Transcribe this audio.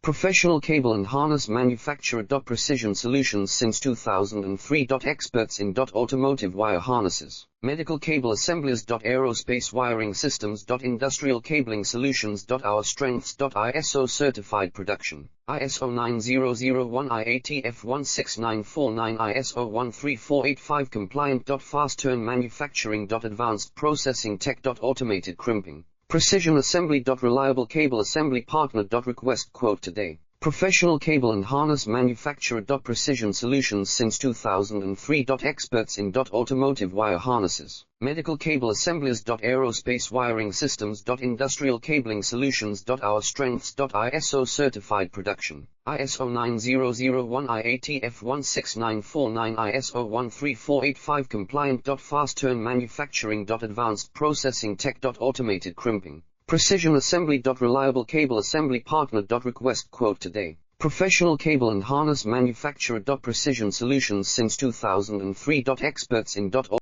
Professional cable and harness manufacturer. Precision solutions since 2003. Experts in automotive wire harnesses, medical cable assemblies. Aerospace wiring systems. Industrial cabling solutions. Our strengths. ISO certified production, ISO 9001 IATF 16949 ISO 13485 compliant. Fast turn manufacturing. Advanced processing tech. Automated crimping, precision assembly. Reliable cable assembly partner. Request quote today. Professional cable and harness manufacturer. Precision solutions since 2003. Experts in automotive wire harnesses, medical cable assemblies. Aerospace wiring systems. Industrial cabling solutions. Our strengths. ISO certified production, ISO 9001 IATF 16949 ISO 13485 compliant. Fast turn manufacturing. Advanced processing tech. Automated crimping, precision assembly. Reliable cable assembly partner. Request quote today. Professional cable and harness manufacturer. Precision solutions since 2003. Experts in